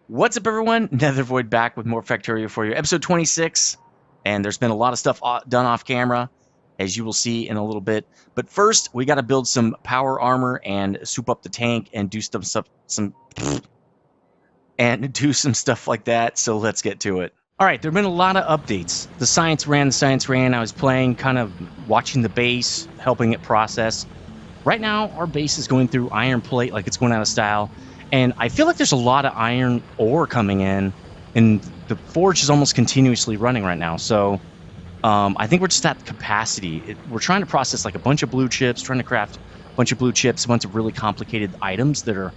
What's up, everyone? Nethervoid back with more Factorio for you. Episode 26, and there's been a lot of stuff done off camera, as you will see in a little bit. But first, we got to build some power armor and soup up the tank and do some stuff like that. So let's get to it. All right, there have been a lot of updates. The science ran. I was playing, kind of watching the base, helping it process. Right now, our base is going through iron plate like it's going out of style. And I feel like there's a lot of iron ore coming in, and the forge is almost continuously running right now. So I think we're just at capacity. We're trying to process like a bunch of blue chips, trying to craft a bunch of blue chips, a bunch of really complicated items that are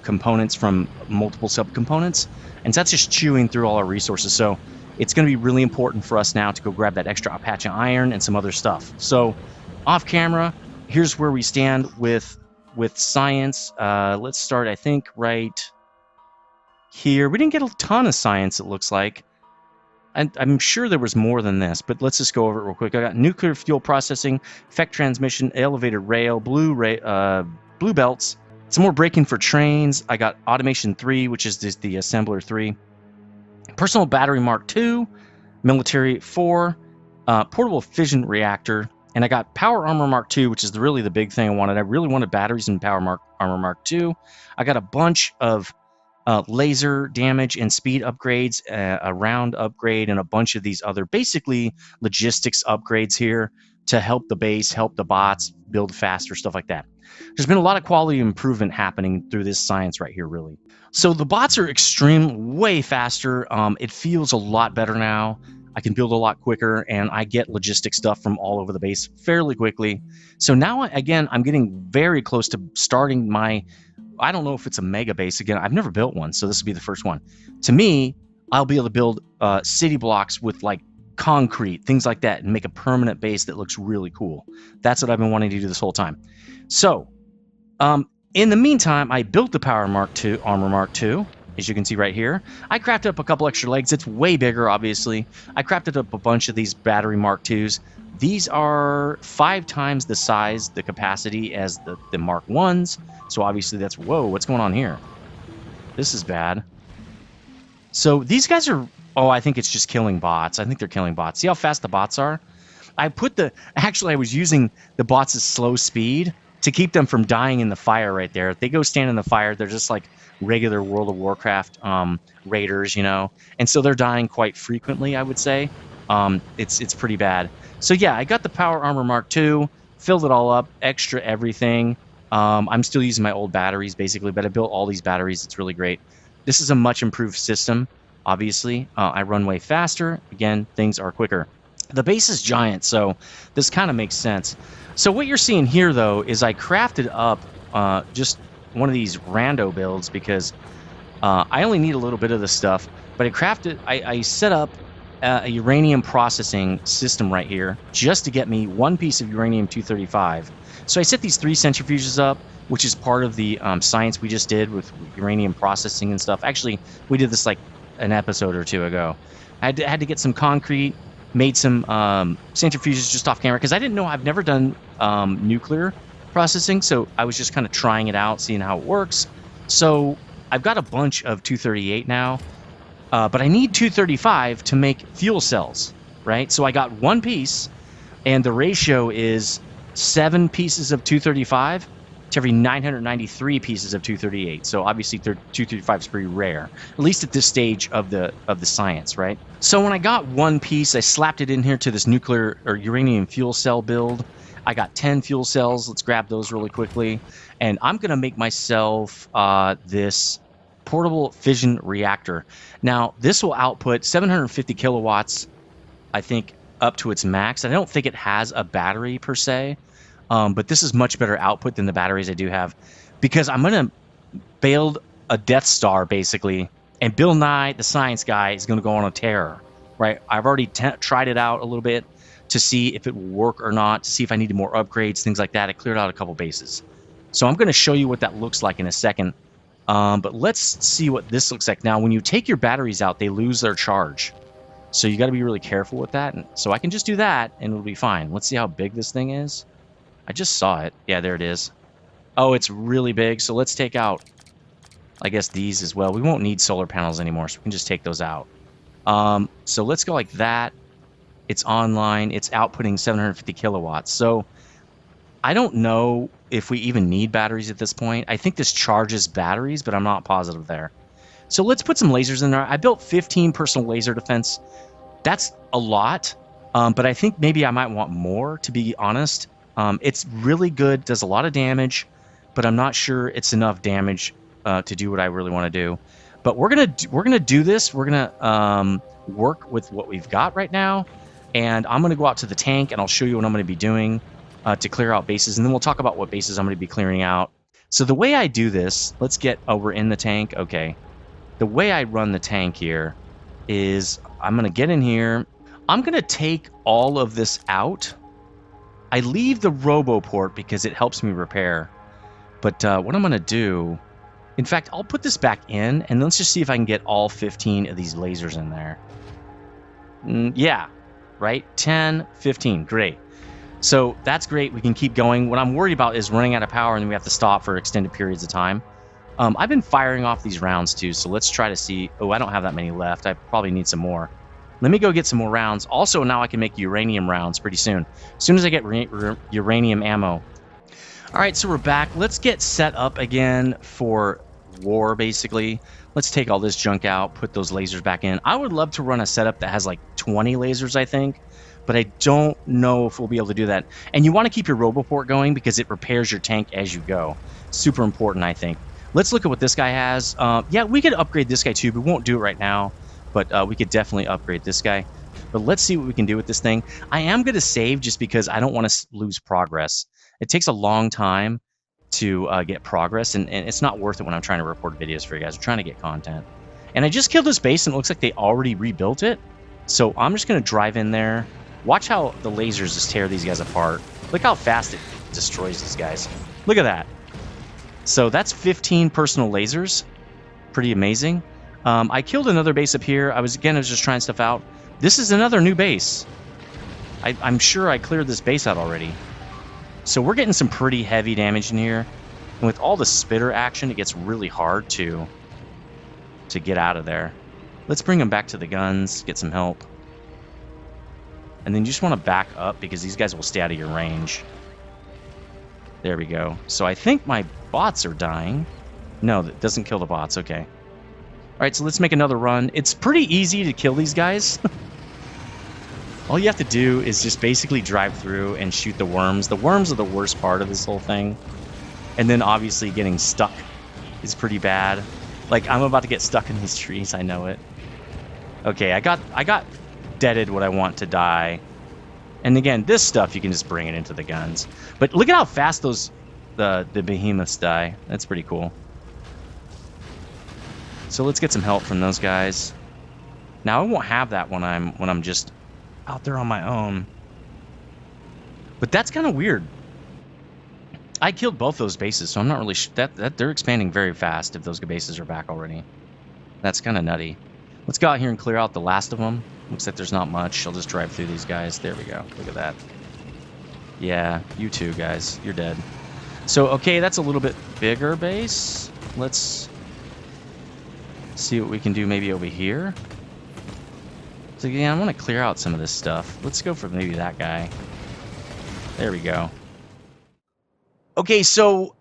components from multiple subcomponents. And so that's just chewing through all our resources. So it's going to be really important for us now to go grab that extra patch of iron and some other stuff. So off camera, here's where we stand with science. Let's start, I think, right here. We didn't get a ton of science, it looks like. And I'm sure there was more than this, but let's just go over it real quick. I got nuclear fuel processing, effect transmission, elevated rail, blue belts, some more braking for trains. I got automation 3, which is the assembler 3. Personal battery Mark II, military 4, portable fission reactor. And I got Power Armor Mark II, which is really the big thing I wanted. I really wanted batteries in Armor Mark II. I got a bunch of laser damage and speed upgrades, a round upgrade, and a bunch of these other basically logistics upgrades here to help the base, help the bots build faster, stuff like that. There's been a lot of quality improvement happening through this science right here, really. So the bots are way faster. It feels a lot better now. I can build a lot quicker, and I get logistic stuff from all over the base fairly quickly. So now, again, I'm getting very close to starting my, I don't know if it's a mega base. Again, I've never built one, so this will be the first one. To me, I'll be able to build city blocks with like concrete, things like that, and make a permanent base that looks really cool. That's what I've been wanting to do this whole time. So, in the meantime, I built the Armor Mark II. As you can see right here, I crafted up a couple extra legs. It's way bigger, obviously. I crafted up a bunch of these battery Mark IIs. These are 5 times the size, the capacity as the Mark 1s. So obviously that's, whoa, what's going on here? This is bad. So these guys are, oh, I think it's just killing bots. I think they're killing bots. See how fast the bots are? Actually, I was using the bots' slow speed to keep them from dying in the fire right there. If they go stand in the fire, they're just like regular World of Warcraft raiders, you know, and so they're dying quite frequently, I would say. It's pretty bad. So yeah, I got the Power Armor Mark II, filled it all up, extra everything. I'm still using my old batteries basically, but I built all these batteries. It's really great. This is a much improved system, obviously. I run way faster. Again, things are quicker. The base is giant, so this kind of makes sense. So what you're seeing here, though, is I crafted up just one of these rando builds because I only need a little bit of this stuff, but I set up a uranium processing system right here just to get me one piece of uranium-235. So I set these 3 centrifuges up, which is part of the science we just did with uranium processing and stuff. Actually, we did this like an episode or 2 ago. I had to get some concrete, made some centrifuges just off camera because I didn't know. I've never done nuclear processing, so I was just kind of trying it out, seeing how it works. So I've got a bunch of 238 now, but I need 235 to make fuel cells, right? So I got one piece, and the ratio is 7 pieces of 235 to every 993 pieces of 238. So obviously 235 is pretty rare, at least at this stage of the science, right? So when I got one piece, I slapped it in here to this nuclear or uranium fuel cell build. I got 10 fuel cells. Let's grab those really quickly. And I'm going to make myself this portable fission reactor. Now, this will output 750 kilowatts, I think, up to its max. I don't think it has a battery per se, but this is much better output than the batteries I do have because I'm going to build a Death Star, basically, and Bill Nye, the science guy, is going to go on a tear, right? I've already tried it out a little bit to see if it will work or not, to see if I needed more upgrades, things like that. I cleared out a couple bases. So I'm going to show you what that looks like in a second. But let's see what this looks like. Now, when you take your batteries out, they lose their charge. So you got to be really careful with that. And so I can just do that, and it'll be fine. Let's see how big this thing is. I just saw it. Yeah, there it is. Oh, it's really big. So let's take out I guess these as well. We won't need solar panels anymore, so we can just take those out. So let's go like that. It's online. It's outputting 750 kilowatts. So I don't know if we even need batteries at this point. I think this charges batteries, but I'm not positive there. So let's put some lasers in there. I built 15 personal laser defense. That's a lot, but I think maybe I might want more, to be honest. It's really good, does a lot of damage, but I'm not sure it's enough damage to do what I really want to do. But we're gonna do this. We're gonna work with what we've got right now, and I'm gonna go out to the tank and I'll show you what I'm gonna be doing to clear out bases, and then we'll talk about what bases I'm gonna be clearing out. So the way I do this, let's get we're in the tank. Okay, the way I run the tank here is I'm gonna get in here. I'm gonna take all of this out. I leave the RoboPort because it helps me repair. But what I'm gonna do, in fact, I'll put this back in, and let's just see if I can get all 15 of these lasers in there. Yeah, right? 10, 15, great. So that's great, we can keep going. What I'm worried about is running out of power and then we have to stop for extended periods of time. I've been firing off these rounds too, so let's try to see. Oh, I don't have that many left. I probably need some more. Let me go get some more rounds. Also, now I can make uranium rounds pretty soon. As soon as I get uranium ammo. All right, so we're back. Let's get set up again for war, basically. Let's take all this junk out, put those lasers back in. I would love to run a setup that has like 20 lasers, I think, but I don't know if we'll be able to do that. And you want to keep your RoboPort going because it repairs your tank as you go. Super important, I think. Let's look at what this guy has. Yeah, we could upgrade this guy too. We won't do it right now, but we could definitely upgrade this guy. But let's see what we can do with this thing. I am going to save just because I don't want to lose progress. It takes a long time to get progress, and it's not worth it when I'm trying to record videos for you guys. I'm trying to get content. And I just killed this base, and it looks like they already rebuilt it. So I'm just going to drive in there. Watch how the lasers just tear these guys apart. Look how fast it destroys these guys. Look at that. So that's 15 personal lasers. Pretty amazing. I killed another base up here. I was just trying stuff out. This is another new base. I'm sure I cleared this base out already. So we're getting some pretty heavy damage in here. And with all the spitter action, it gets really hard to get out of there. Let's bring them back to the guns, get some help. And then you just want to back up because these guys will stay out of your range. There we go. So I think my bots are dying. No, that doesn't kill the bots. Okay. All right, so let's make another run. It's pretty easy to kill these guys. All you have to do is just basically drive through and shoot the worms. The worms are the worst part of this whole thing. And then obviously getting stuck is pretty bad. Like, I'm about to get stuck in these trees. I know it. Okay, I got deaded what I want to die. And again, this stuff, you can just bring it into the guns. But look at how fast the behemoths die. That's pretty cool. So let's get some help from those guys. Now I won't have that when I'm just out there on my own. But that's kind of weird. I killed both those bases, so I'm not really that they're expanding very fast if those bases are back already. That's kind of nutty. Let's go out here and clear out the last of them. Looks like there's not much. I'll just drive through these guys. There we go. Look at that. Yeah, you too, guys. You're dead. So, okay, that's a little bit bigger base. Let's see what we can do maybe over here. So, again, I want to clear out some of this stuff. Let's go for maybe that guy. There we go. Okay, so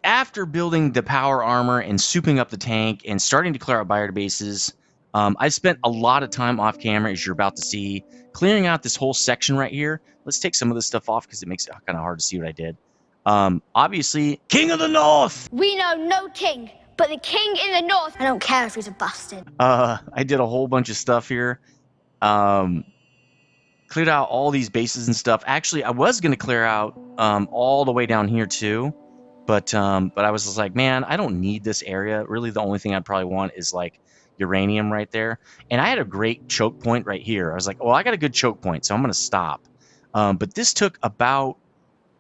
after building the power armor and souping up the tank and starting to clear out biobases, I spent a lot of time off camera, as you're about to see, clearing out this whole section right here. Let's take some of this stuff off because it makes it kind of hard to see what I did. Obviously, King of the North! We know no king, but the king in the north. I don't care if he's a bastard. I did a whole bunch of stuff here. Cleared out all these bases and stuff. Actually, I was going to clear out all the way down here too. But I was just like, man, I don't need this area. Really, the only thing I'd probably want is like uranium right there. And I had a great choke point right here. I was like, well, I got a good choke point, so I'm going to stop. But this took about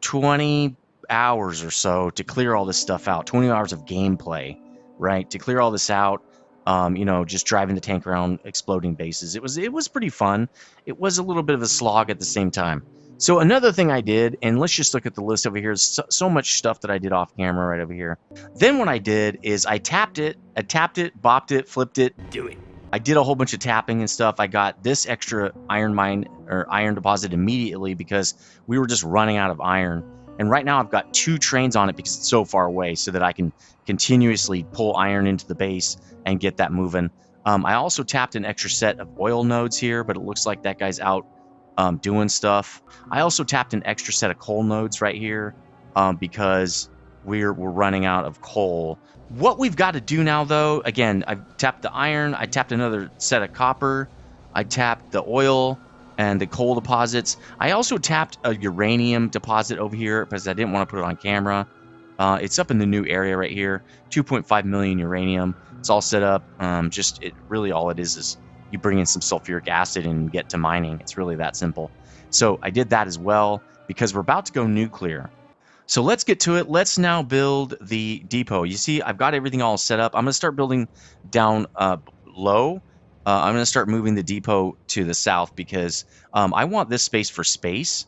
20 hours or so to clear all this stuff out. 20 hours of gameplay, right? To clear all this out. You know, just driving the tank around exploding bases. It was pretty fun. It was a little bit of a slog at the same time. So another thing I did, and let's just look at the list over here. So much stuff that I did off camera right over here. Then what I did is I tapped it, bopped it, flipped it. Do it. I did a whole bunch of tapping and stuff. I got this extra iron mine or iron deposit immediately because we were just running out of iron. And right now I've got 2 trains on it because it's so far away so that I can continuously pull iron into the base and get that moving. I also tapped an extra set of oil nodes here, but it looks like that guy's out doing stuff. I also tapped an extra set of coal nodes right here because we're running out of coal. What we've got to do now, though, again, I've tapped the iron, I tapped another set of copper, I tapped the oil and the coal deposits. I also tapped a uranium deposit over here because I didn't want to put it on camera. It's up in the new area right here, 2.5 million uranium. It's all set up. Really all it is you bring in some sulfuric acid and get to mining. It's really that simple. So I did that as well because we're about to go nuclear. So let's get to it. Let's now build the depot. You see, I've got everything all set up. I'm going to start building down low. I'm going to start moving the depot to the south because I want this space for space.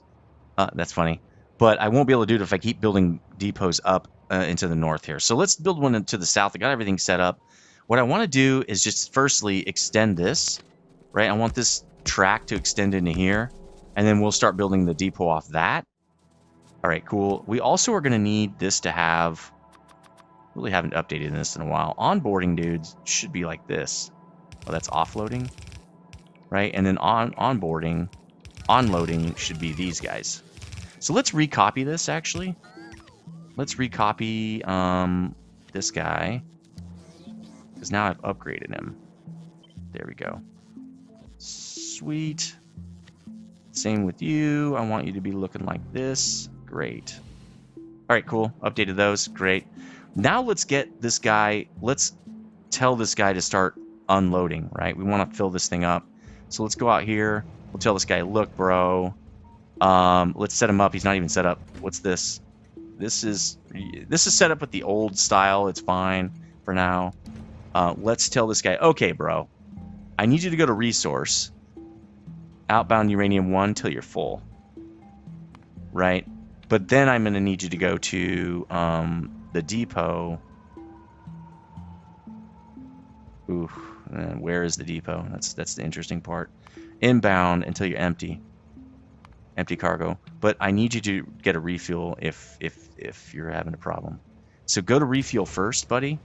That's funny. But I won't be able to do it if I keep building depots up into the north here. So let's build one to the south. I got everything set up. What I want to do is just firstly extend this, right? I want this track to extend into here. And then we'll start building the depot off that. All right, cool. We also are going to need this to have... Really haven't updated this in a while. Onboarding, dudes, should be like this. Oh, that's offloading, right? And then onboarding, onloading should be these guys. So let's recopy this, actually. Let's recopy this guy. Because now I've upgraded him. There we go. Sweet. Same with you. I want you to be looking like this. Great. All right, cool. Updated those. Great. Now let's get this guy. Let's tell this guy to start unloading, right? We want to fill this thing up. So let's go out here. We'll tell this guy, look, bro. Let's set him up. He's not even set up. What's this? This is set up with the old style. It's fine for now. Let's tell this guy, okay, bro. I need you to go to resource. Outbound uranium 1 till you're full. Right? But then I'm going to need you to go to the depot. Ooh, where is the depot? That's the interesting part. Inbound until you're empty. Empty cargo. But I need you to get a refuel if you're having a problem. So go to refuel first, buddy.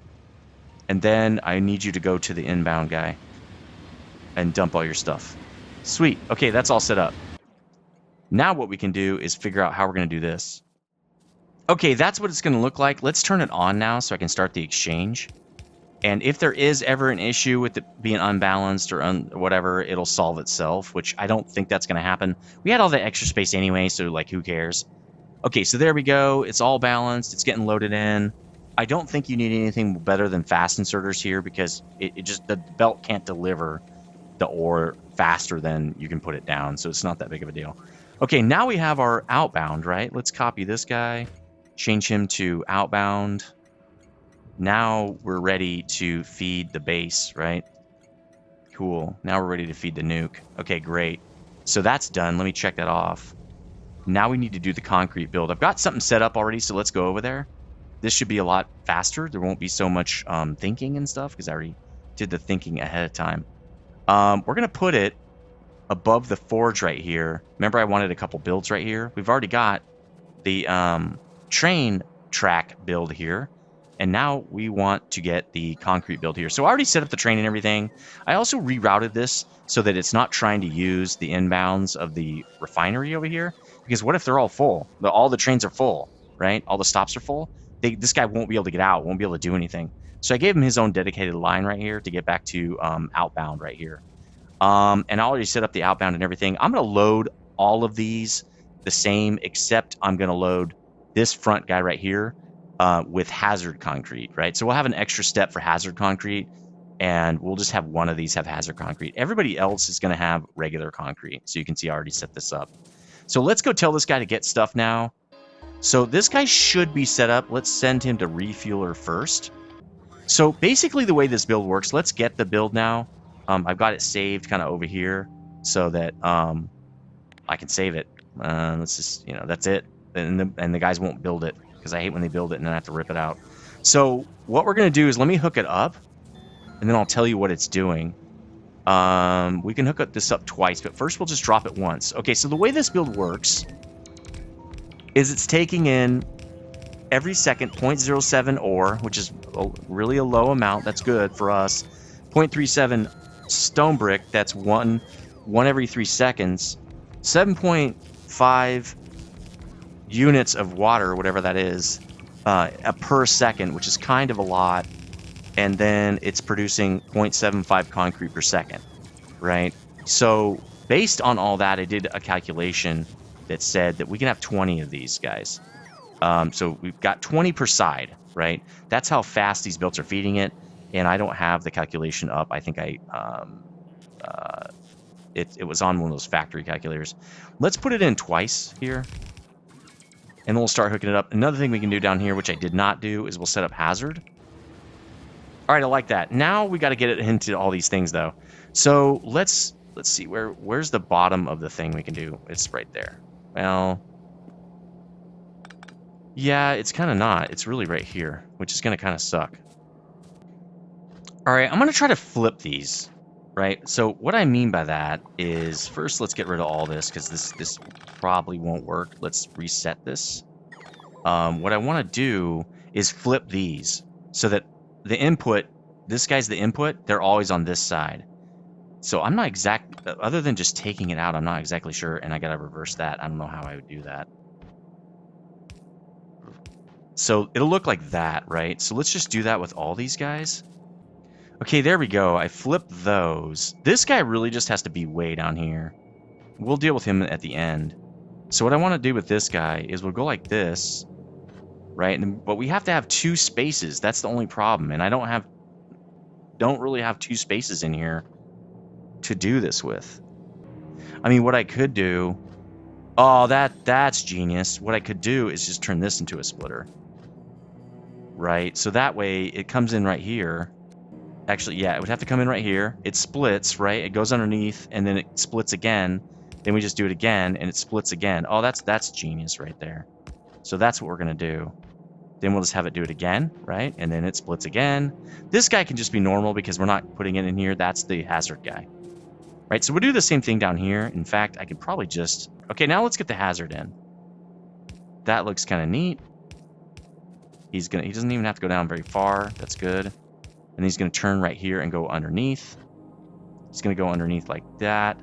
And then I need you to go to the inbound guy and dump all your stuff. Sweet. Okay, that's all set up. Now what we can do is figure out how we're going to do this. Okay, that's what it's going to look like. Let's turn it on now so I can start the exchange. And if there is ever an issue with it being unbalanced or whatever, it'll solve itself, which I don't think that's going to happen. We had all that extra space anyway, so like who cares? Okay, so there we go. It's all balanced. It's getting loaded in. I don't think you need anything better than fast inserters here because the belt can't deliver the ore faster than you can put it down, so it's not that big of a deal. Okay, now we have our outbound, right? Let's copy this guy, change him to outbound. Now we're ready to feed the base, right? Cool. Now we're ready to feed the nuke. Okay, great. So that's done. Let me check that off. Now we need to do the concrete build. I've got something set up already, so let's go over there. This should be a lot faster. There won't be so much thinking and stuff because I already did the thinking ahead of time. We're going to put it above the forge right here. Remember I wanted a couple builds right here? We've already got the train track build here. And now we want to get the concrete build here. So I already set up the train and everything. I also rerouted this so that it's not trying to use the inbounds of the refinery over here. Because what if they're all full? All the trains are full, right? All the stops are full. This guy won't be able to get out, won't be able to do anything. So I gave him his own dedicated line right here to get back to outbound right here. And I already set up the outbound and everything. I'm going to load all of these the same, except I'm going to load this front guy right here with hazard concrete, right? So we'll have an extra step for hazard concrete, and we'll just have one of these have hazard concrete. Everybody else is going to have regular concrete. So you can see I already set this up. So let's go tell this guy to get stuff now. So this guy should be set up. Let's send him to refueler first. So basically the way this build works, let's get the build now. I've got it saved kind of over here so that I can save it. Let's just, that's it. And the guys won't build it because I hate when they build it and then I have to rip it out. So what we're going to do is let me hook it up and then I'll tell you what it's doing. We can hook this up twice, but first we'll just drop it once. Okay, so the way this build works is it's taking in every second 0.07 ore, which is really a low amount. That's good for us. 0.37 stone brick, that's one every 3 seconds. 7.5 units of water, whatever that is, per second, which is kind of a lot. And then it's producing 0.75 concrete per second, right? So based on all that, I did a calculation that said that we can have 20 of these guys. So we've got 20 per side, right? That's how fast these builds are feeding it. And I don't have the calculation up. I think it was on one of those factory calculators. Let's put it in twice here. And then we'll start hooking it up. Another thing we can do down here, which I did not do, is we'll set up hazard. All right, I like that. Now we got to get it into all these things, though. So let's see, where's the bottom of the thing we can do? It's right there. Well, yeah, it's kind of not. It's really right here, which is going to kind of suck. All right, I'm going to try to flip these, right? So what I mean by that is, first, let's get rid of all this, because this probably won't work. Let's reset this. What I want to do is flip these so that the input, this guy's the input, they're always on this side. So I'm not other than just taking it out, I'm not exactly sure, and I gotta reverse that. I don't know how I would do that. So it'll look like that, right? So let's just do that with all these guys. Okay, there we go. I flipped those. This guy really just has to be way down here. We'll deal with him at the end. So what I want to do with this guy is we'll go like this. Right, but we have to have 2 spaces. That's the only problem, and I don't really have 2 spaces in here to do this with. I mean, what I could do, oh, that's genius. What I could do is just turn this into a splitter, right? So that way it comes in right here. Actually, yeah, it would have to come in right here. It splits, right? It goes underneath, and then it splits again. Then we just do it again, and it splits again. Oh, that's genius right there. So that's what we're gonna do. Then we'll just have it do it again, right? And then it splits again. This guy can just be normal because we're not putting it in here. That's the hazard guy, right? So we'll do the same thing down here. In fact, I could probably just... Okay, now let's get the hazard in. That looks kind of neat. He doesn't even have to go down very far. That's good. And he's going to turn right here and go underneath. He's going to go underneath like that.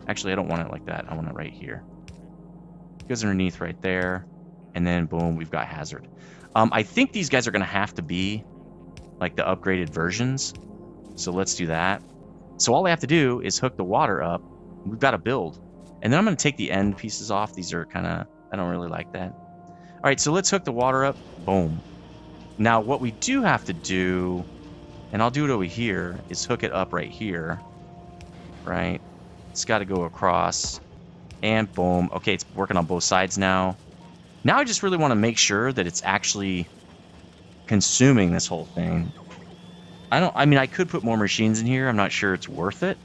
Actually, I don't want it like that. I want it right here. It goes underneath right there. And then, boom, we've got hazard. I think these guys are going to have to be like the upgraded versions. So let's do that. So all I have to do is hook the water up. We've got to build. And then I'm going to take the end pieces off. These are kind of, I don't really like that. All right, so let's hook the water up. Boom. Now, what we do have to do, and I'll do it over here, is hook it up right here. Right? It's got to go across. And boom. Okay, it's working on both sides now. Now I just really want to make sure that it's actually consuming this whole thing. I mean, I could put more machines in here. I'm not sure it's worth it.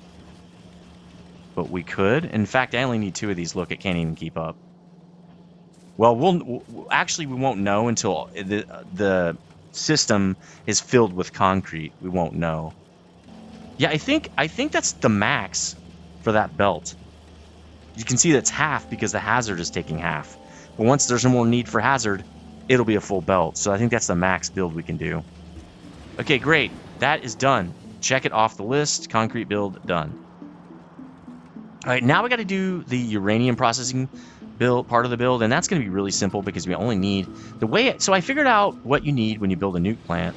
But we could. In fact, I only need 2 of these. Look, it can't even keep up. Well, actually, we won't know until the system is filled with concrete. We won't know. Yeah, I think that's the max for that belt. You can see that's half because the hazard is taking half. But once there's no more need for hazard, it'll be a full belt. So I think that's the max build we can do. Okay, great. That is done. Check it off the list. Concrete build done. All right, now we got to do the uranium processing build part of the build, and that's going to be really simple because we only need the way. So I figured out what you need when you build a nuke plant.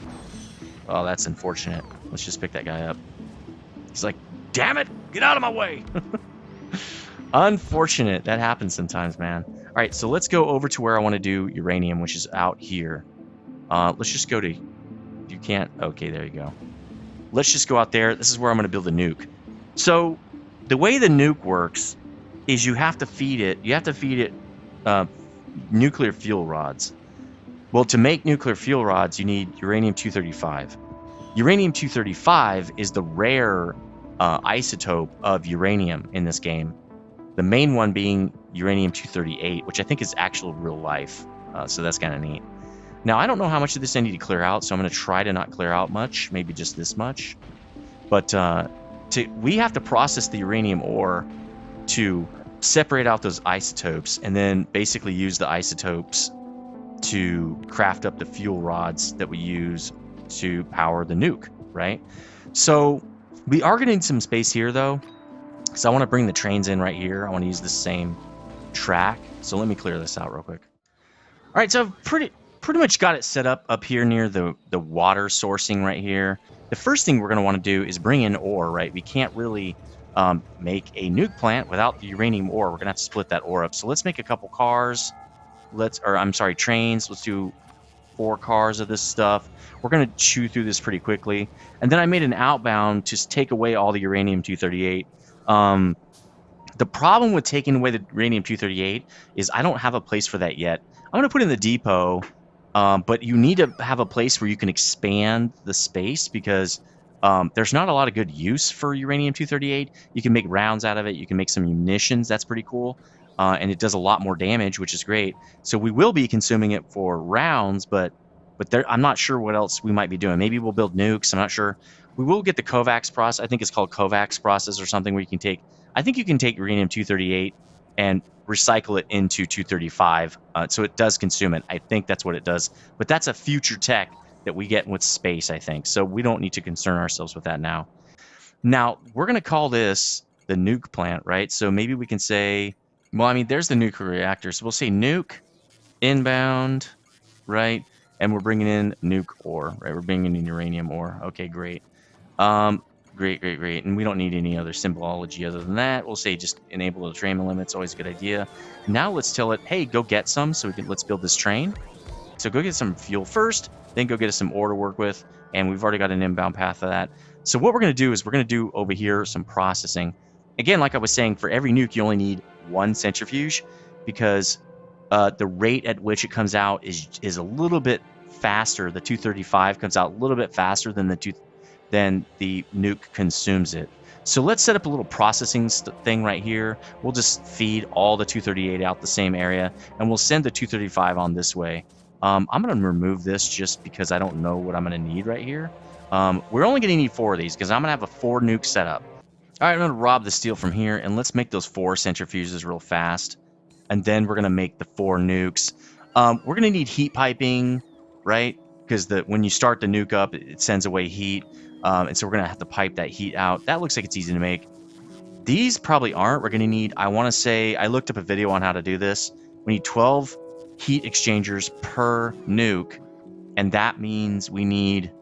Oh, that's unfortunate. Let's just pick that guy up. He's like, damn it, get out of my way. Unfortunate. That happens sometimes, man. All right, so let's go over to where I want to do uranium, which is out here. Let's just go to... You can't... Okay, there you go. Let's just go out there. This is where I'm going to build a nuke. So the way the nuke works is you have to feed it... You have to feed it nuclear fuel rods. Well, to make nuclear fuel rods, you need uranium-235. Uranium-235 is the rare isotope of uranium in this game. The main one being uranium-238, which I think is actual real life. So that's kind of neat. Now, I don't know how much of this I need to clear out, so I'm going to try to not clear out much, maybe just this much. But we have to process the uranium ore to separate out those isotopes and then basically use the isotopes to craft up the fuel rods that we use to power the nuke, right? So we are going to need some space here, though, because I want to bring the trains in right here. I want to use the same track. So let me clear this out real quick. All right, so I've pretty much got it set up here near the water sourcing right here. The first thing we're going to want to do is bring in ore, right? We can't really make a nuke plant without the uranium ore. We're going to have to split that ore up. So let's make a couple cars. Trains. Let's do 4 cars of this stuff. We're going to chew through this pretty quickly. And then I made an outbound to take away all the uranium-238. The problem with taking away the uranium-238 is I don't have a place for that yet. I'm going to put in the depot, but you need to have a place where you can expand the space because there's not a lot of good use for uranium-238. You can make rounds out of it. You can make some munitions. That's pretty cool. And it does a lot more damage, which is great. So we will be consuming it for rounds, but I'm not sure what else we might be doing. Maybe we'll build nukes. I'm not sure. We will get the Kovacs process. I think it's called Kovacs process or something where you can take. I think you can take uranium-238 and recycle it into 235. So it does consume it. I think that's what it does. But that's a future tech that we get with space, I think. So we don't need to concern ourselves with that now. Now, we're going to call this the nuke plant, right? So maybe we can say, well, I mean, there's the nuclear reactor. So we'll say nuke, inbound, right? And we're bringing in nuke ore, right? We're bringing in uranium ore. Okay, great. Great. And we don't need any other symbology other than that. We'll say just enable the train limits. Always a good idea. Now let's tell it, hey, go get some. So let's build this train. So go get some fuel first, then go get us some ore to work with. And we've already got an inbound path of that. So what we're going to do is we're going to do over here some processing. Again, like I was saying, for every nuke, you only need 1 centrifuge because the rate at which it comes out is a little bit faster. The 235 comes out a little bit faster than the nuke consumes it. So let's set up a little processing thing right here. We'll just feed all the 238 out the same area, and we'll send the 235 on this way. I'm going to remove this just because I don't know what I'm going to need right here. We're only going to need 4 of these because I'm going to have a 4 nuke setup. All right, I'm going to rob the steel from here, and let's make those 4 centrifuges real fast. And then we're going to make the 4 nukes. We're going to need heat piping, right? Because when you start the nuke up, it sends away heat. And so we're going to have to pipe that heat out. That looks like it's easy to make. These probably aren't. We're going to need, I want to say, I looked up a video on how to do this. We need 12 heat exchangers per nuke. And that means we need,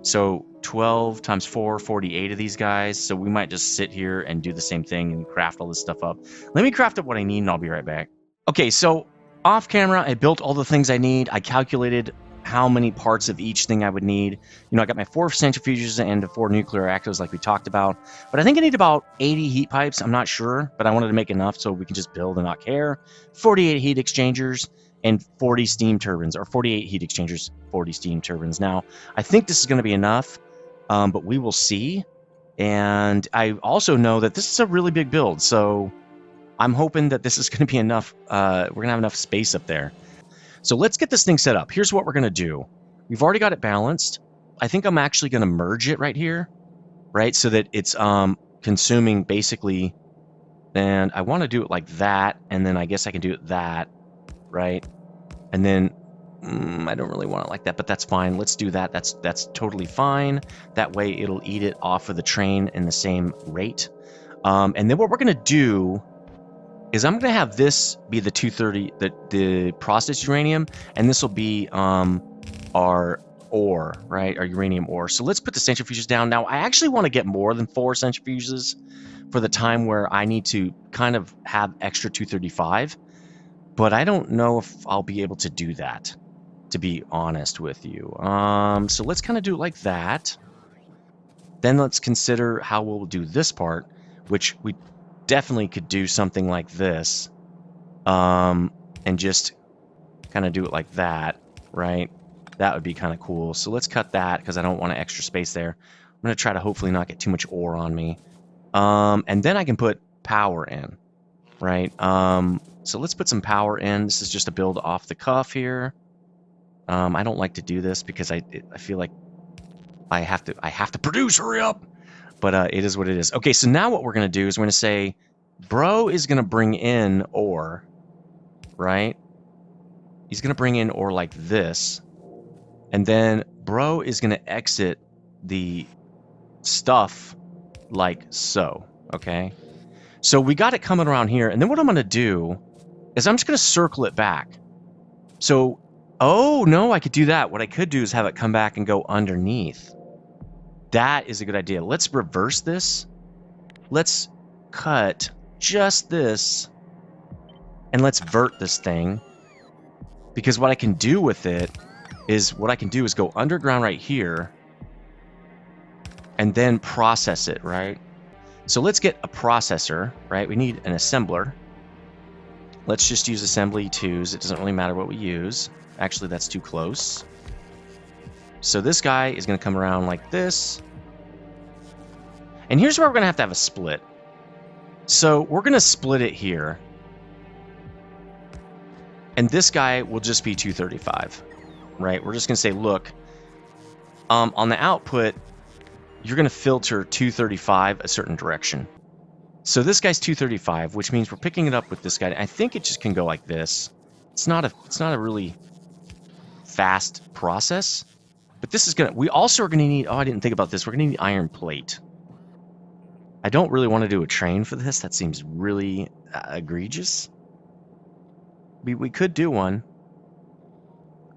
so 12 times 4, 48 of these guys. So we might just sit here and do the same thing and craft all this stuff up. Let me craft up what I need and I'll be right back. Okay, so off camera, I built all the things I need. I calculated how many parts of each thing I would need. You know, I got my 4 centrifuges and 4 nuclear reactors like we talked about. But I think I need about 80 heat pipes. I'm not sure, but I wanted to make enough so we can just build and not care. 48 heat exchangers and 40 steam turbines, or 48 heat exchangers, 40 steam turbines. Now, I think this is going to be enough, but we will see. And I also know that this is a really big build, so I'm hoping that this is going to be enough. We're going to have enough space up there. So let's get this thing set up. Here's what we're going to do. We've already got it balanced. I think I'm actually going to merge it right here, right? So that it's consuming basically, and I want to do it like that, and then I guess I can do it that, right? And then I don't really want it like that, but that's fine. Let's do that. That's totally fine. That way it'll eat it off of the train in the same rate. And then what we're going to do is I'm going to have this be the 230, the processed uranium, and this will be our ore, right? Our uranium ore. So let's put the centrifuges down. Now, I actually want to get more than 4 centrifuges for the time where I need to kind of have extra 235, but I don't know if I'll be able to do that, to be honest with you. So let's kind of do it like that. Then let's consider how we'll do this part, which we definitely could do something like this, and just kind of do it like that, right? That would be kind of cool. So let's cut that because I don't want extra space there. I'm going to try to hopefully not get too much ore on me. And then I can put power in, right? So let's put some power in. This is just a build off the cuff here. I don't like to do this because I feel like I have to produce, hurry up. But it is what it is. Okay, so now what we're going to do is we're going to say, bro is going to bring in ore, right? He's going to bring in ore like this. And then bro is going to exit the stuff like so, okay? So we got it coming around here. And then what I'm going to do is I'm just going to circle it back. So, oh, no, I could do that. What I could do is have it come back and go underneath. That is a good idea. Let's reverse this. Let's cut just this. And let's vert this thing. Because what I can do with it is go underground right here. And then process it, right? So let's get a processor, right? We need an assembler. Let's just use assembly 2s. It doesn't really matter what we use. Actually, that's too close. So this guy is going to come around like this. And here's where we're going to have a split. So we're going to split it here. And this guy will just be 235, right? We're just going to say, look, on the output, you're going to filter 235 a certain direction. So this guy's 235, which means we're picking it up with this guy. I think it just can go like this. It's not a really fast process. But this is we also are going to need, I didn't think about this. We're going to need iron plate. I don't really want to do a train for this. That seems really egregious. We could do one.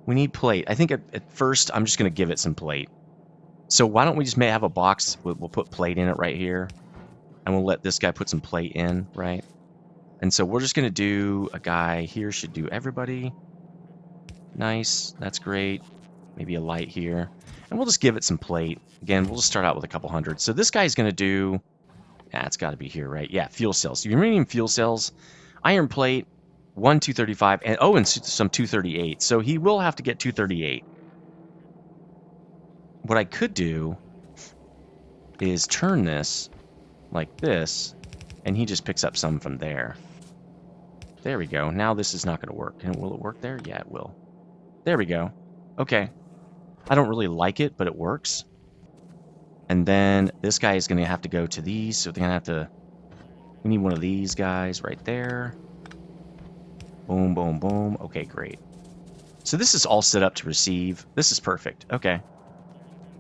We need plate. I think at first I'm just going to give it some plate. So why don't we just have a box? We'll put plate in it right here. And we'll let this guy put some plate in, right? And so we're just going to do a guy here should do everybody. Nice. That's great. Maybe a light here. And we'll just give it some plate. Again, we'll just start out with a couple hundred. So this guy's going to do... Yeah, it's got to be here, right? Yeah, fuel cells. Uranium fuel cells. Iron plate. 235. And some 238. So he will have to get 238. What I could do is turn this like this. And he just picks up some from there. There we go. Now this is not going to work. And will it work there? Yeah, it will. There we go. Okay. I don't really like it, but it works. And then this guy is going to have to go to these. So they're going to have to... We need one of these guys right there. Boom, boom, boom. Okay, great. So this is all set up to receive. This is perfect. Okay.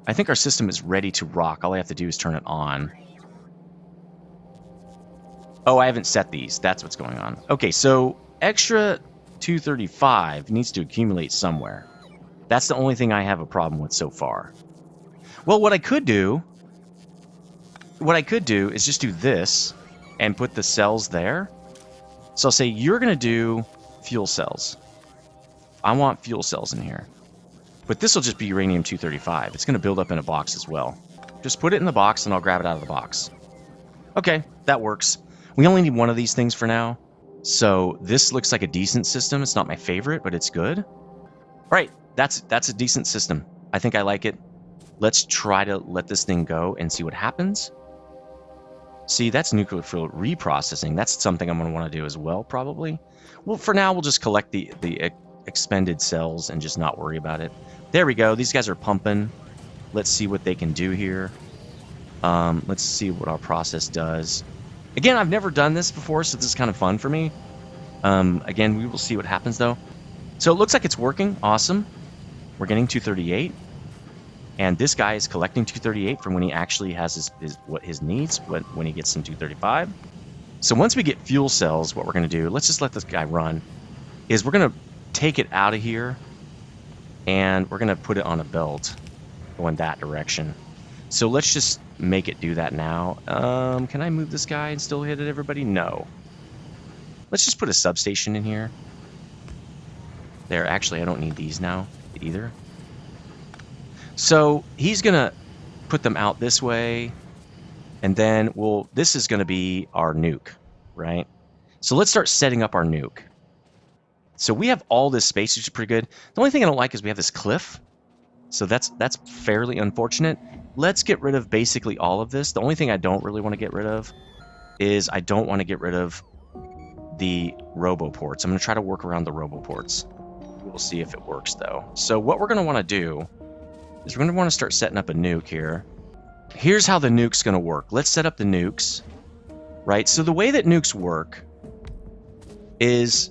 I think our system is ready to rock. All I have to do is turn it on. Oh, I haven't set these. That's what's going on. Okay, so extra 235 needs to accumulate somewhere. That's the only thing I have a problem with so far. Well, what I could do is just do this and put the cells there. So I'll say you're going to do fuel cells. I want fuel cells in here. But this will just be uranium 235. It's going to build up in a box as well. Just put it in the box and I'll grab it out of the box. Okay, that works. We only need one of these things for now. So this looks like a decent system. It's not my favorite, but it's good. All right, that's a decent system. I think I like it. Let's try to let this thing go and see what happens. See, that's nuclear fuel reprocessing. That's something I'm going to want to do as well, probably. Well, for now, we'll just collect the expended cells and just not worry about it. There we go. These guys are pumping. Let's see what they can do here. Let's see what our process does. Again, I've never done this before, so this is kind of fun for me. Again, we will see what happens, though. So it looks like it's working. Awesome. We're getting 238. And this guy is collecting 238 from when he actually has his needs, when he gets some 235. So once we get fuel cells, what we're going to do, let's just let this guy run, is we're going to take it out of here, and we're going to put it on a belt going that direction. So let's just make it do that now. Can I move this guy and still hit it, everybody? No. Let's just put a substation in here. There, actually, I don't need these now either. So he's going to put them out this way, and then this is going to be our nuke, right? So let's start setting up our nuke. So we have all this space, which is pretty good. The only thing I don't like is we have this cliff. So that's fairly unfortunate. Let's get rid of basically all of this. The only thing I don't really want to get rid of is I don't want to get rid of the roboports. I'm going to try to work around the roboports. We'll see if it works, though. So what we're going to want to do is we're going to want to start setting up a nuke here. Here's how the nuke's going to work. Let's set up the nukes, right? So the way that nukes work is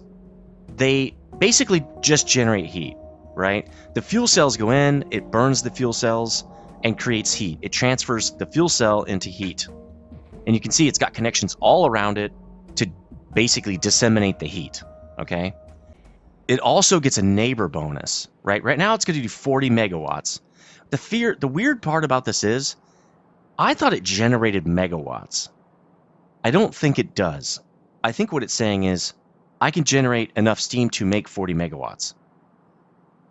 they basically just generate heat, right? The fuel cells go in, it burns the fuel cells and creates heat. It transfers the fuel cell into heat. And you can see it's got connections all around it to basically disseminate the heat, okay? It also gets a neighbor bonus, right? Right now it's going to do 40 megawatts. The weird part about this is I thought it generated megawatts. I don't think it does. I think what it's saying is I can generate enough steam to make 40 megawatts.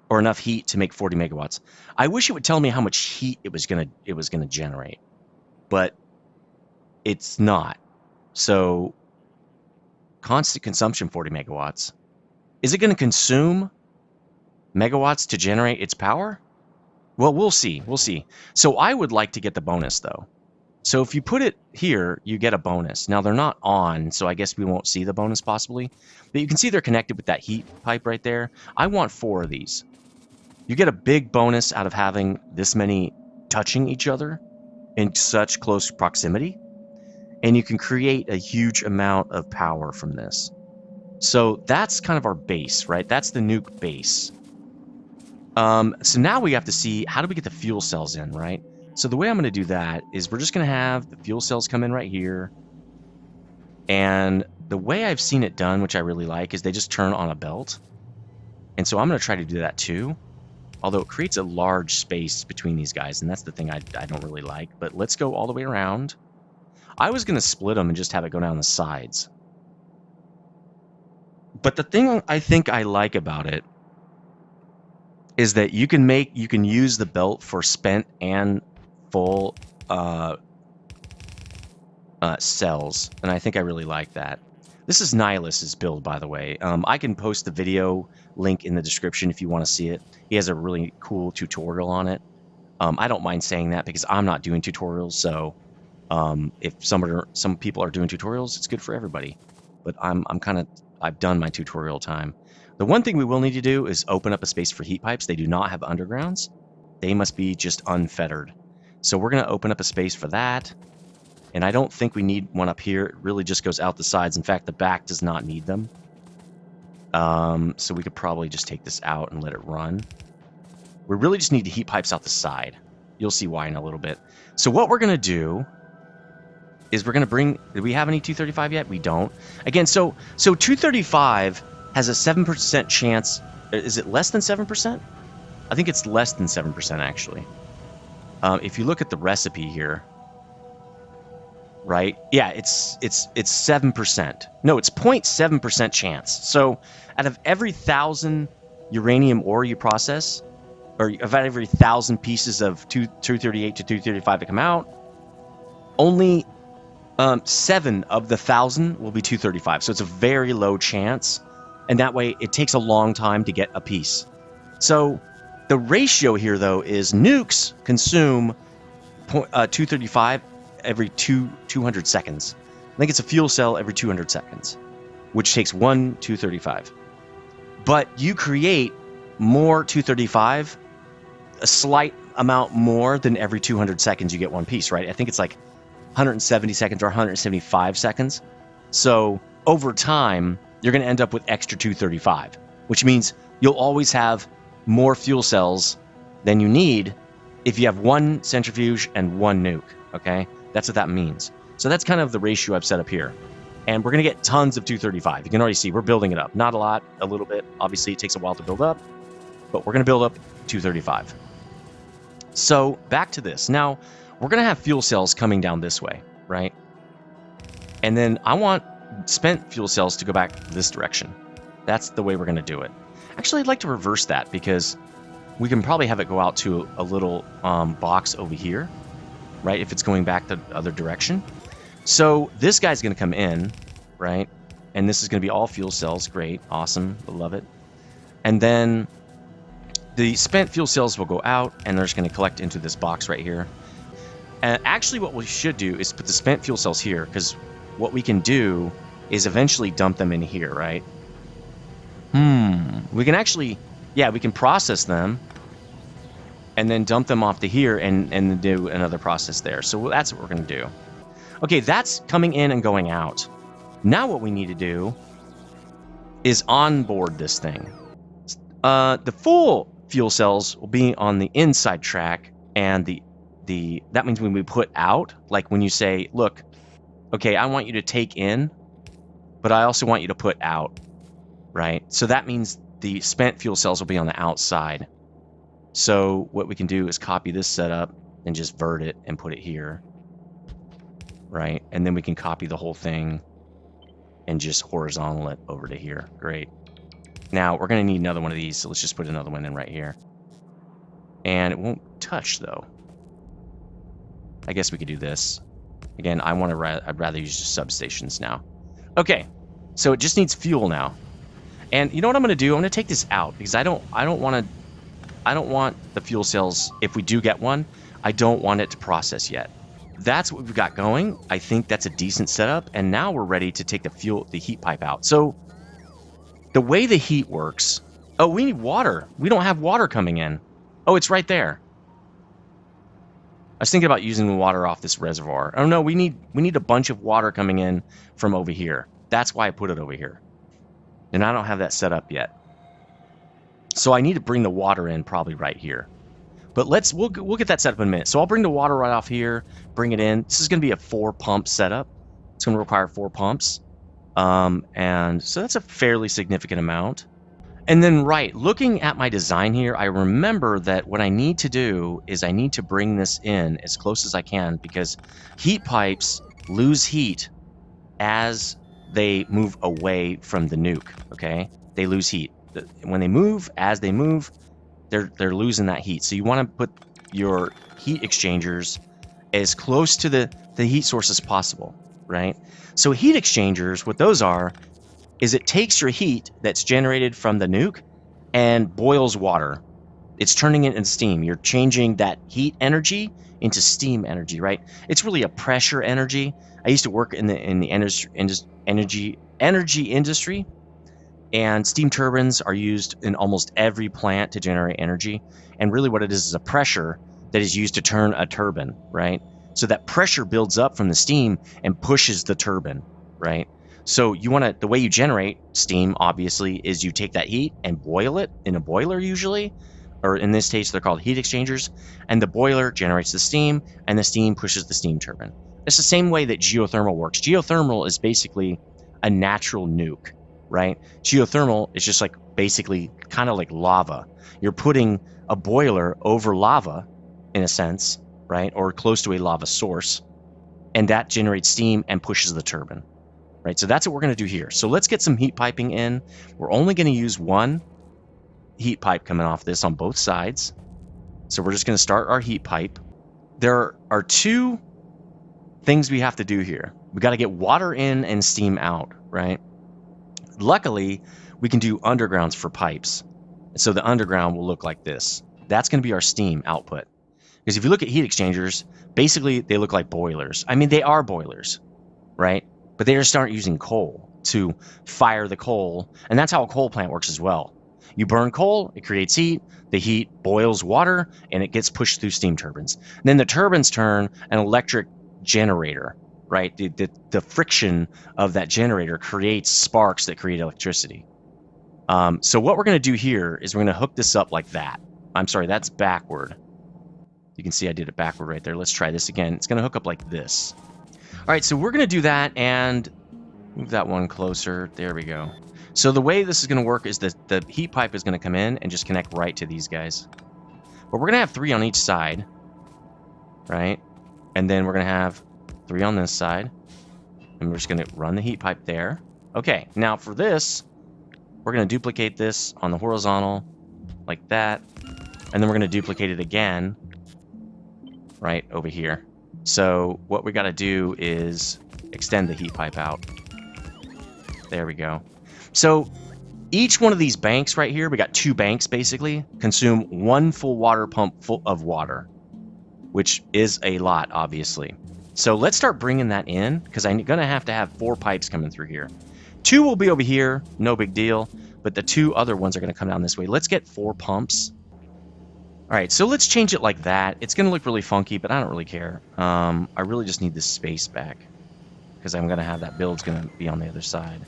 Or enough heat to make 40 megawatts. I wish it would tell me how much heat it was gonna generate. But it's not. So constant consumption 40 megawatts. Is it going to consume megawatts to generate its power? Well, we'll see. We'll see. So I would like to get the bonus, though. So if you put it here, you get a bonus. Now, they're not on, so I guess we won't see the bonus possibly. But you can see they're connected with that heat pipe right there. I want 4 of these. You get a big bonus out of having this many touching each other in such close proximity. And you can create a huge amount of power from this. So that's kind of our base, right? That's the nuke base. So now we have to see, how do we get the fuel cells in, right? So the way I'm going to do that is we're just going to have the fuel cells come in right here. And the way I've seen it done, which I really like, is they just turn on a belt. And so I'm going to try to do that too. Although it creates a large space between these guys, and that's the thing I don't really like. But let's go all the way around. I was going to split them and just have it go down the sides. But the thing I think I like about it is that you can use the belt for spent and full cells, and I think I really like that. This is Nihilus's build, by the way. I can post the video link in the description if you want to see it. He has a really cool tutorial on it. I don't mind saying that because I'm not doing tutorials, so if some people are doing tutorials, it's good for everybody. But I've done my tutorial time. The one thing we will need to do is open up a space for heat pipes. They do not have undergrounds. They must be just unfettered. So we're going to open up a space for that. And I don't think we need one up here. It really just goes out the sides. In fact, the back does not need them. So we could probably just take this out and let it run. We really just need heat pipes out the side. You'll see why in a little bit. So what we're going to do is we're going to bring... Do we have any 235 yet? We don't. Again, so 235 has a 7% chance... Is it less than 7%? I think it's less than 7%, actually. If you look at the recipe here... Right? Yeah, it's 7%. No, it's 0.7% chance. So out of every 1,000 uranium ore you process, or about every 1,000 pieces of 238 to 235 to come out, only 7 of the 1,000 will be 235. So it's a very low chance, and that way it takes a long time to get a piece. So the ratio here, though, is nukes consume 235 every 200 seconds. I think it's a fuel cell every 200 seconds, which takes 1 235. But you create more 235, a slight amount more than every 200 seconds you get one piece, right? I think it's like 170 seconds or 175 seconds. So over time, you're going to end up with extra 235, which means you'll always have more fuel cells than you need if you have one centrifuge and one nuke, okay? That's what that means. So that's kind of the ratio I've set up here. And we're going to get tons of 235. You can already see we're building it up. Not a lot, a little bit. Obviously, it takes a while to build up, but we're going to build up 235. So back to this. Now, we're going to have fuel cells coming down this way, right? And then I want spent fuel cells to go back this direction. That's the way we're going to do it. Actually, I'd like to reverse that because we can probably have it go out to a little box over here, right, if it's going back the other direction. So this guy's going to come in, right, and this is going to be all fuel cells. Great, awesome, I love it. And then the spent fuel cells will go out, and they're just going to collect into this box right here. And actually, what we should do is put the spent fuel cells here, because what we can do is eventually dump them in here, right? We can actually, yeah, we can process them and then dump them off to here and do another process there. So that's what we're going to do. Okay, that's coming in and going out. Now what we need to do is onboard this thing. The full fuel cells will be on the inside track, and that means when we put out, like when you say, look, okay, I want you to take in, but I also want you to put out, right? So that means the spent fuel cells will be on the outside. So what we can do is copy this setup and just vert it and put it here, right? And then we can copy the whole thing and just horizontal it over to here. Great. Now we're going to need another one of these, so let's just put another one in right here. And it won't touch, though. I guess we could do this. Again, I'd rather use just substations now. Okay, so it just needs fuel now. And you know what I'm going to do? I'm going to take this out because I don't want the fuel cells, if we do get one, I don't want it to process yet. That's what we've got going. I think that's a decent setup, and now we're ready to take the heat pipe out. So the way the heat works, oh, we need water. We don't have water coming in. Oh, it's right there. I was thinking about using the water off this reservoir. Oh no, we need a bunch of water coming in from over here. That's why I put it over here. And I don't have that set up yet. So I need to bring the water in probably right here. But we'll get that set up in a minute. So I'll bring the water right off here, bring it in. This is going to be a 4-pump setup. It's going to require 4 pumps. And so that's a fairly significant amount. And then, right, looking at my design here, I remember that what I need to do is I need to bring this in as close as I can, because heat pipes lose heat as they move away from the nuke, okay? They lose heat. When they move, as they move, they're losing that heat. So you want to put your heat exchangers as close to the heat source as possible, right? So heat exchangers, what those are, is it takes your heat that's generated from the nuke and boils water. It's turning it into steam. You're changing that heat energy into steam energy, right? It's really a pressure energy. I used to work in the energy industry, and steam turbines are used in almost every plant to generate energy. And really what it is a pressure that is used to turn a turbine, right? So that pressure builds up from the steam and pushes the turbine, right? So the way you generate steam, obviously, is you take that heat and boil it in a boiler usually, or in this case, they're called heat exchangers, and the boiler generates the steam, and the steam pushes the steam turbine. It's the same way that geothermal works. Geothermal is basically a natural nuke, right? Geothermal is just like basically kind of like lava. You're putting a boiler over lava, in a sense, right? Or close to a lava source, and that generates steam and pushes the turbine. Right, so that's what we're going to do here. So let's get some heat piping in. We're only going to use one heat pipe coming off this on both sides. So we're just going to start our heat pipe. There are 2 things we have to do here. We got to get water in and steam out, right? Luckily, we can do undergrounds for pipes. So the underground will look like this. That's going to be our steam output. Because if you look at heat exchangers, basically they look like boilers. I mean, they are boilers, right? But they just aren't using coal to fire the coal. And that's how a coal plant works as well. You burn coal, it creates heat, the heat boils water, and it gets pushed through steam turbines. And then the turbines turn an electric generator, right? The friction of that generator creates sparks that create electricity. So what we're going to do here is we're going to hook this up like that. I'm sorry, that's backward. You can see I did it backward right there. Let's try this again. It's going to hook up like this. All right, so we're going to do that and move that one closer. There we go. So the way this is going to work is that the heat pipe is going to come in and just connect right to these guys. But we're going to have 3 on each side, right? And then we're going to have 3 on this side. And we're just going to run the heat pipe there. Okay, now for this, we're going to duplicate this on the horizontal like that. And then we're going to duplicate it again right over here. So what we got to do is extend the heat pipe out. There we go. So Each one of these banks right here, we got 2 banks basically, consume 1 full water pump full of water, which is a lot, obviously. So let's start bringing that in, because I'm going to have 4 pipes coming through here. 2 will be over here, no big deal, but the 2 other ones are going to come down this way. Let's get 4 pumps. All right, so let's change it like that. It's going to look really funky, but I don't really care. I really just need this space back, because I'm going to have that build's going to be on the other side.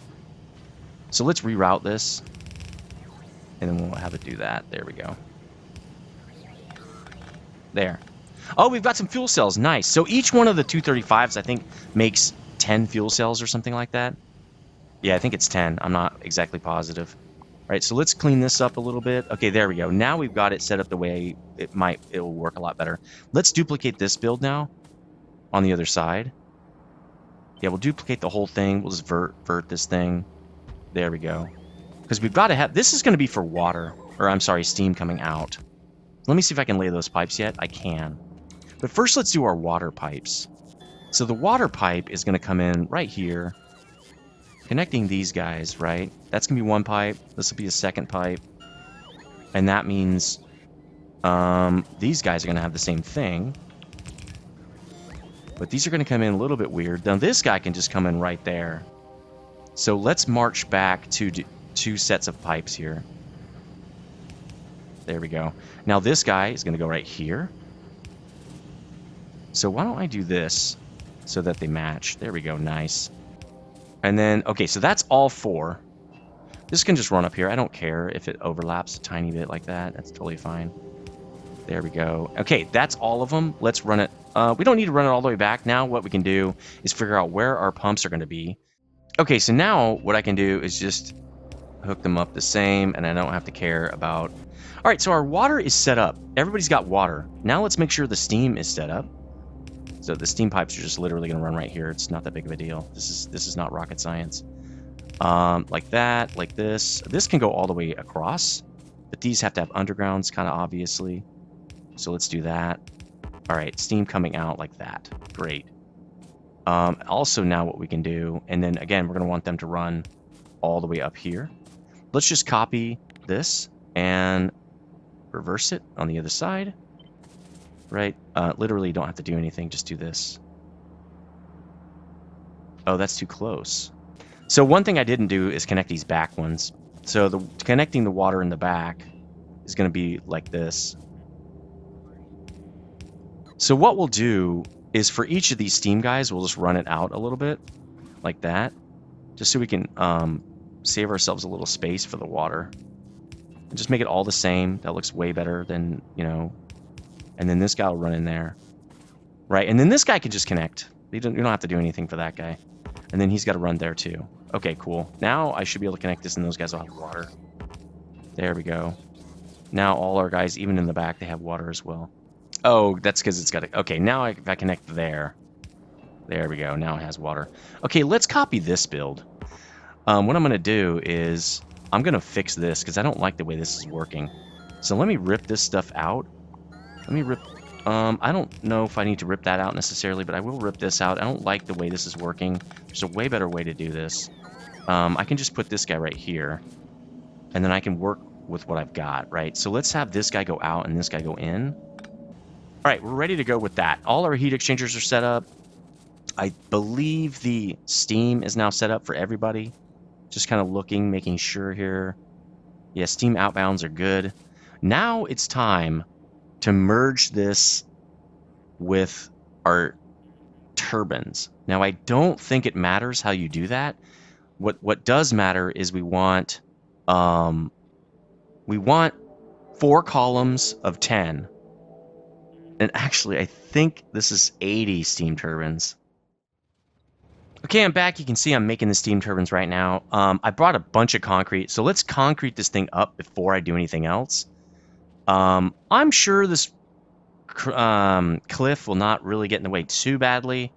So let's reroute this, and then we'll have it do that. There we go. There. Oh, we've got some fuel cells. Nice. So each one of the 235s, I think, makes 10 fuel cells or something like that. Yeah, I think it's 10. I'm not exactly positive. All right, so let's clean this up a little bit. Okay, there we go. Now we've got it set up the way it'll work a lot better. Let's duplicate this build now on the other side. Yeah, we'll duplicate the whole thing. We'll just vert this thing. There we go. Because we've got to have... This is going to be for water. Or, I'm sorry, steam coming out. Let me see if I can lay those pipes yet. I can. But first, let's do our water pipes. So the water pipe is going to come in right here. Connecting these guys, right? That's going to be 1 pipe. This will be a 2nd pipe. And that means these guys are going to have the same thing. But these are going to come in a little bit weird. Now, this guy can just come in right there. So let's march back to 2 sets of pipes here. There we go. Now this guy is going to go right here. So why don't I do this so that they match? There we go. Nice. And then, okay, so that's all 4. This can just run up here. I don't care if it overlaps a tiny bit like that. That's totally fine. There we go. Okay, that's all of them. Let's run it. We don't need to run it all the way back. Now what we can do is figure out where our pumps are going to be. Okay, so now what I can do is just hook them up the same, and I don't have to care about... All right, so our water is set up. Everybody's got water. Now let's make sure the steam is set up. So the steam pipes are just literally going to run right here. It's not that big of a deal. This is not rocket science. Like that, like this. This can go all the way across, but these have to have undergrounds, kind of obviously. So let's do that. All right, steam coming out like that. Great. Also now what we can do, and then again, we're going to want them to run all the way up here. Let's just copy this and reverse it on the other side. Right? Literally don't have to do anything, just do this. Oh, that's too close. So one thing I didn't do is connect these back ones. So connecting the water in the back is going to be like this. So what we'll do is for each of these steam guys, we'll just run it out a little bit, like that, just so we can save ourselves a little space for the water. And just make it all the same. That looks way better than, you know. And then this guy will run in there, right? And then this guy can just connect. You don't have to do anything for that guy. And then he's got to run there too. Okay, cool. Now I should be able to connect this, and those guys will have water. There we go. Now all our guys, even in the back, they have water as well. Oh, that's because it's got to... Okay, now if I connect there. There we go. Now it has water. Okay, let's copy this build. What I'm going to do is... I'm going to fix this because I don't like the way this is working. So let me rip this stuff out. Let me rip... I don't know if I need to rip that out necessarily, but I will rip this out. I don't like the way this is working. There's a way better way to do this. I can just put this guy right here. And then I can work with what I've got, right? So let's have this guy go out and this guy go in. All right, we're ready to go with that. All our heat exchangers are set up. I believe the steam is now set up for everybody. Just kind of looking, making sure here. Yeah, steam outbounds are good. Now it's time to merge this with our turbines. Now, I don't think it matters how you do that. What does matter is we want 4 columns of 10. And actually, I think this is 80 steam turbines. Okay, I'm back. You can see I'm making the steam turbines right now. I brought a bunch of concrete, so let's concrete this thing up before I do anything else. I'm sure this cliff will not really get in the way too badly.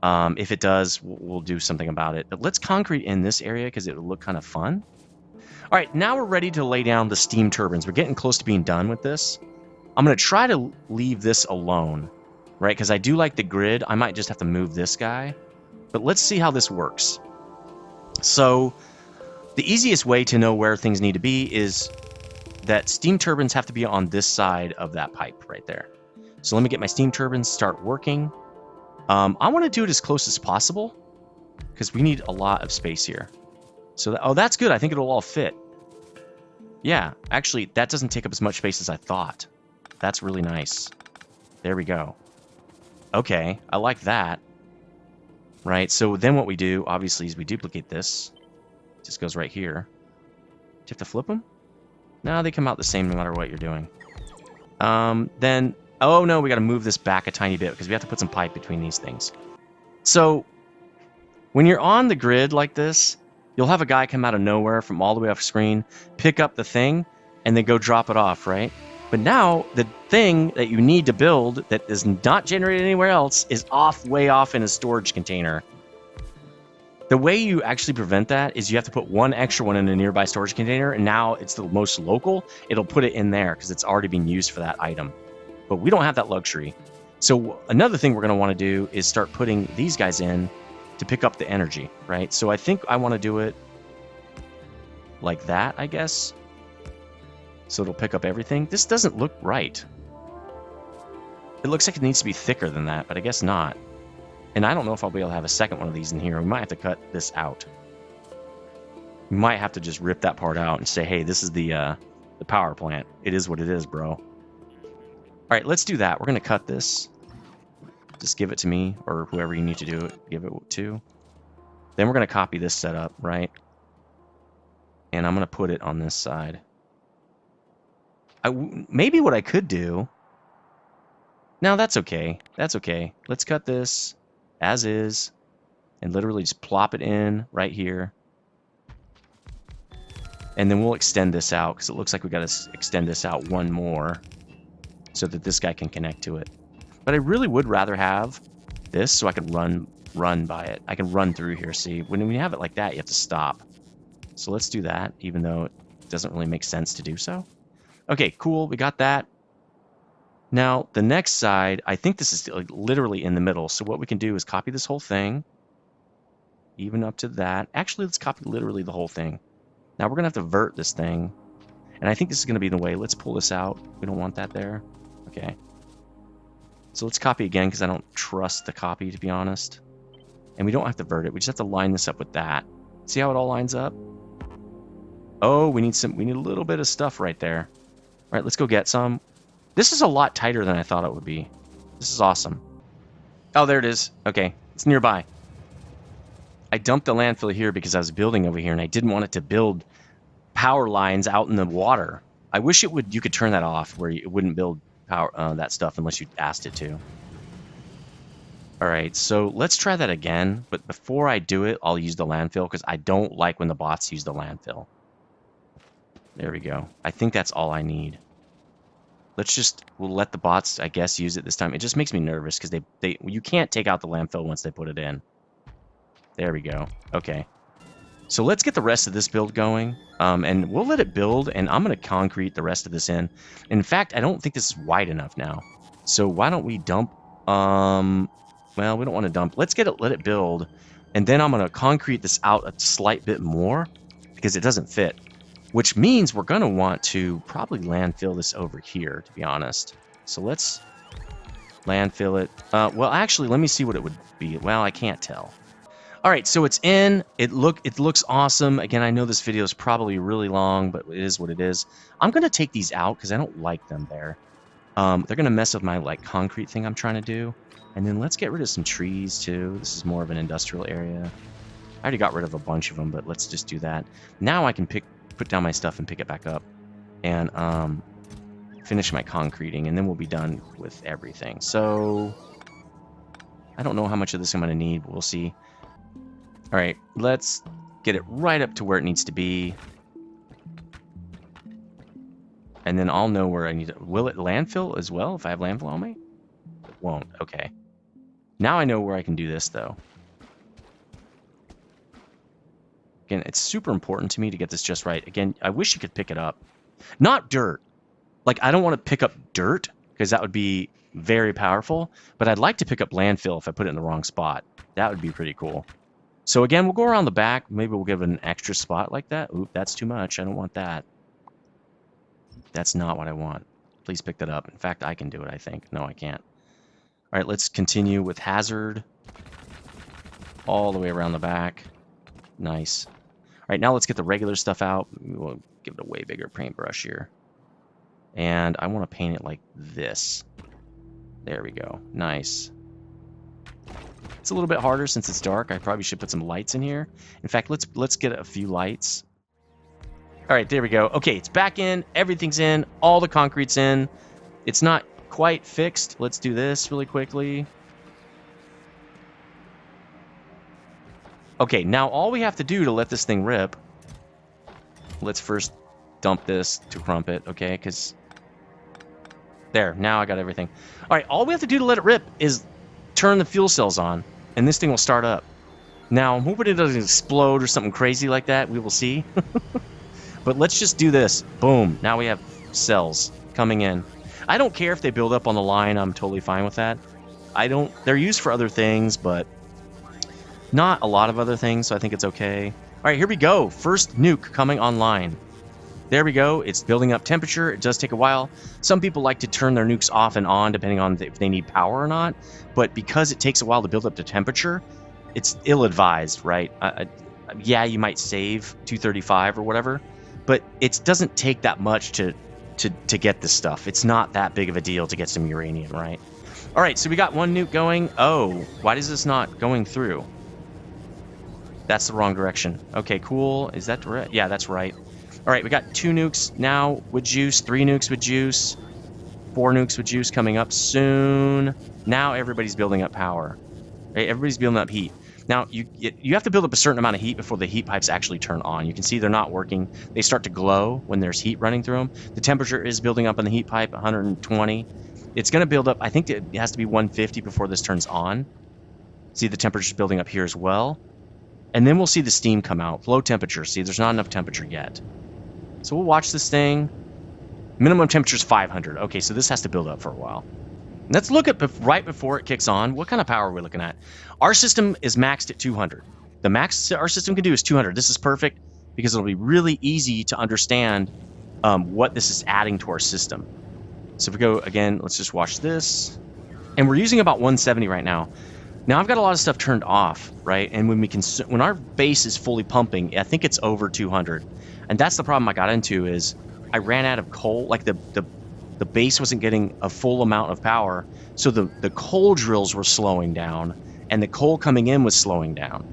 If it does, we'll do something about it. But let's concrete in this area because it will look kind of fun. All right, now we're ready to lay down the steam turbines. We're getting close to being done with this. I'm going to try to leave this alone, right? Because I do like the grid. I might just have to move this guy. But let's see how this works. So The easiest way to know where things need to be is that steam turbines have to be on this side of that pipe right there. So let me get my steam turbines, start working. I want to do it as close as possible because we need a lot of space here. So, oh, that's good. I think it'll all fit. Yeah, actually, that doesn't take up as much space as I thought. That's really nice. There we go. Okay, I like that. Right, so then what we do, obviously, is we duplicate this. It just goes right here. Do you have to flip them? No, they come out the same no matter what you're doing. Then, oh no, we got to move this back a tiny bit because we have to put some pipe between these things. So, when you're on the grid like this, you'll have a guy come out of nowhere from all the way off screen, pick up the thing, and then go drop it off, right? But now, the thing that you need to build that is not generated anywhere else is way off in a storage container. The way you actually prevent that is you have to put one extra one in a nearby storage container, and now it's the most local. It'll put it in there because it's already being used for that item. But we don't have that luxury. So another thing we're going to want to do is start putting these guys in to pick up the energy, right? So I think I want to do it like that, I guess. So it'll pick up everything. This doesn't look right. It looks like it needs to be thicker than that, but I guess not. And I don't know if I'll be able to have a second one of these in here. We might have to cut this out. We might have to just rip that part out and say, hey, this is the power plant. It is what it is, bro. All right, let's do that. We're going to cut this. Just give it to me, or whoever you need to do it, give it to. Then we're going to copy this setup, right? And I'm going to put it on this side. Maybe what I could do... No, that's okay. That's okay. Let's cut this as is and literally just plop it in right here. And then we'll extend this out because it looks like we got to extend this out one more so that this guy can connect to it. But I really would rather have this so I could run by it. I can run through here. See, when we have it like that, you have to stop. So let's do that, even though it doesn't really make sense to do so. Okay, cool. We got that. Now, the next side, I think this is like literally in the middle. So what we can do is copy this whole thing, even up to that. Actually, let's copy literally the whole thing. Now we're going to have to vert this thing. And I think this is going to be the way. Let's pull this out. We don't want that there. Okay. So let's copy again because I don't trust the copy, to be honest. And we don't have to vert it. We just have to line this up with that. See how it all lines up? Oh, we need a little bit of stuff right there. All right, let's go get some. This is a lot tighter than I thought it would be. This is awesome. Oh, there it is. Okay, it's nearby. I dumped the landfill here because I was building over here, and I didn't want it to build power lines out in the water. I wish it would. You could turn that off where it wouldn't build power that stuff unless you asked it to. All right, so let's try that again. But before I do it, I'll use the landfill because I don't like when the bots use the landfill. There we go. I think that's all I need. We'll let the bots, I guess, use it this time. It just makes me nervous because you can't take out the landfill once they put it in. There we go. Okay. So let's get the rest of this build going. And we'll let it build, and I'm going to concrete the rest of this in. In fact, I don't think this is wide enough now. So why don't we dump... well, we don't want to dump. Let it build, and then I'm going to concrete this out a slight bit more because it doesn't fit. Which means we're going to want to probably landfill this over here, to be honest. So let's landfill it. Well, actually, let me see what it would be. Well, I can't tell. All right, so it's in. It looks awesome. Again, I know this video is probably really long, but it is what it is. I'm going to take these out because I don't like them there. They're going to mess with my concrete thing I'm trying to do. And then let's get rid of some trees, too. This is more of an industrial area. I already got rid of a bunch of them, but let's just do that. Now I can put down my stuff and pick it back up and finish my concreting, and then we'll be done with everything. So I don't know how much of this I'm going to need, but we'll see. All right, let's get it right up to where it needs to be, and then I'll know where I need it. Will it landfill as well if I have landfill on me? It won't. Okay. Now I know where I can do this, though. Again, it's super important to me to get this just right. Again, I wish you could pick it up. Not dirt. I don't want to pick up dirt, because that would be very powerful. But I'd like to pick up landfill if I put it in the wrong spot. That would be pretty cool. So again, we'll go around the back. Maybe we'll give it an extra spot like that. Oop, that's too much. I don't want that. That's not what I want. Please pick that up. In fact, I can do it, I think. No, I can't. All right, let's continue with hazard. All the way around the back. Nice. All right, now let's get the regular stuff out. We'll give it a way bigger paintbrush here. And I want to paint it like this. There we go. Nice. It's a little bit harder since it's dark. I probably should put some lights in here. In fact, let's get a few lights. All right, there we go. Okay, it's back in. Everything's in. All the concrete's in. It's not quite fixed. Let's do this really quickly. Okay, now all we have to do to let this thing rip, let's first dump this to crump it, okay? Because there, now I got everything. All right, all we have to do to let it rip is turn the fuel cells on, and this thing will start up. Now, I'm hoping it doesn't explode or something crazy like that. We will see. But let's just do this. Boom. Now we have cells coming in. I don't care if they build up on the line. I'm totally fine with that. They're used for other things, but not a lot of other things, so I think it's okay. All right, here we go. First nuke coming online. There we go. It's building up temperature. It does take a while. Some people like to turn their nukes off and on depending on if they need power or not. But because it takes a while to build up to temperature, it's ill-advised, right? Yeah, you might save 235 or whatever, but it doesn't take that much to get this stuff. It's not that big of a deal to get some uranium, right? All right, so we got one nuke going. Oh, why is this not going through? That's the wrong direction. Okay, cool. Is that right? Yeah, that's right. All right, we got 2 nukes now with juice, 3 nukes with juice, 4 nukes with juice coming up soon. Now everybody's building up power. Right? Everybody's building up heat. Now, you have to build up a certain amount of heat before the heat pipes actually turn on. You can see they're not working. They start to glow when there's heat running through them. The temperature is building up in the heat pipe, 120. It's going to build up, I think it has to be 150 before this turns on. See, the temperature's building up here as well. And then we'll see the steam come out. Low temperature. See, there's not enough temperature yet. So we'll watch this thing. Minimum temperature is 500. Okay, so this has to build up for a while. Let's look at right before it kicks on. What kind of power are we looking at? Our system is maxed at 200. The max our system can do is 200. This is perfect because it'll be really easy to understand what this is adding to our system. So if we go again, let's just watch this. And we're using about 170 right now. Now I've got a lot of stuff turned off, right? And when our base is fully pumping, I think it's over 200. And that's the problem I got into is I ran out of coal. Like the base wasn't getting a full amount of power, so the coal drills were slowing down, and the coal coming in was slowing down,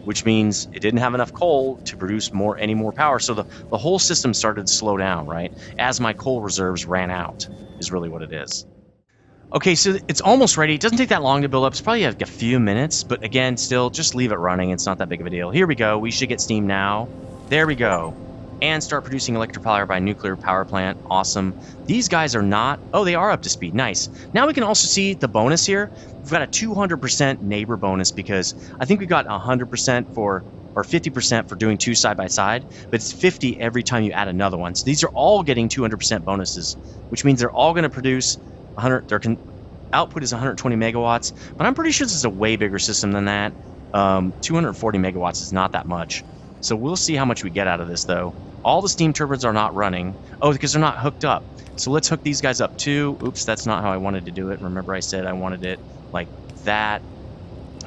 which means it didn't have enough coal to produce any more power. So the whole system started to slow down, right? As my coal reserves ran out, is really what it is. Okay, so it's almost ready. It doesn't take that long to build up. It's probably like a few minutes, but again, still, just leave it running. It's not that big of a deal. Here we go. We should get steam now. There we go. And start producing electric power by a nuclear power plant. Awesome. These guys are not... Oh, they are up to speed. Nice. Now we can also see the bonus here. We've got a 200% neighbor bonus because I think we got 100% or 50% for doing 2 side by side, but it's 50 every time you add another one. So these are all getting 200% bonuses, which means they're all going to produce 100. Their output is 120 megawatts, but I'm pretty sure this is a way bigger system than that. 240 megawatts is not that much. So we'll see how much we get out of this, though. All the steam turbines are not running. Oh, because they're not hooked up. So let's hook these guys up too. Oops, that's not how I wanted to do it. Remember I said I wanted it like that.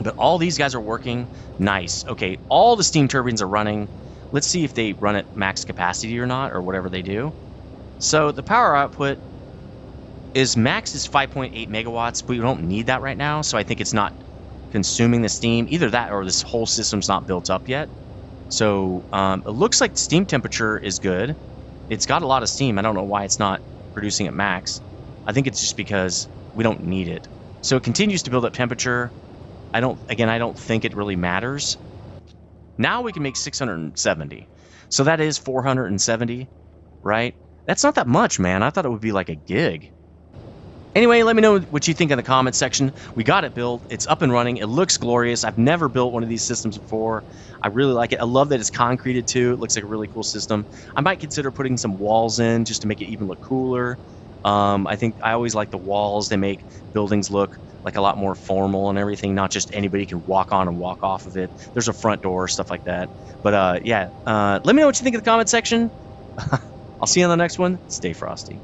But all these guys are working. Nice. Okay, all the steam turbines are running. Let's see if they run at max capacity or not, or whatever they do. So the power output is max is 5.8 megawatts, but we don't need that right now. So I think it's not consuming the steam. Either that or this whole system's not built up yet. So it looks like the steam temperature is good. It's got a lot of steam. I don't know why it's not producing at max. I think it's just because we don't need it. So it continues to build up temperature. I don't think it really matters. Now we can make 670. So that is 470, right? That's not that much, man. I thought it would be like a gig. Anyway, let me know what you think in the comments section. We got it built. It's up and running. It looks glorious. I've never built one of these systems before. I really like it. I love that it's concreted too. It looks like a really cool system. I might consider putting some walls in just to make it even look cooler. I think I always like the walls. They make buildings look like a lot more formal and everything. Not just anybody can walk on and walk off of it. There's a front door, stuff like that. But yeah, let me know what you think in the comment section. I'll see you on the next one. Stay frosty.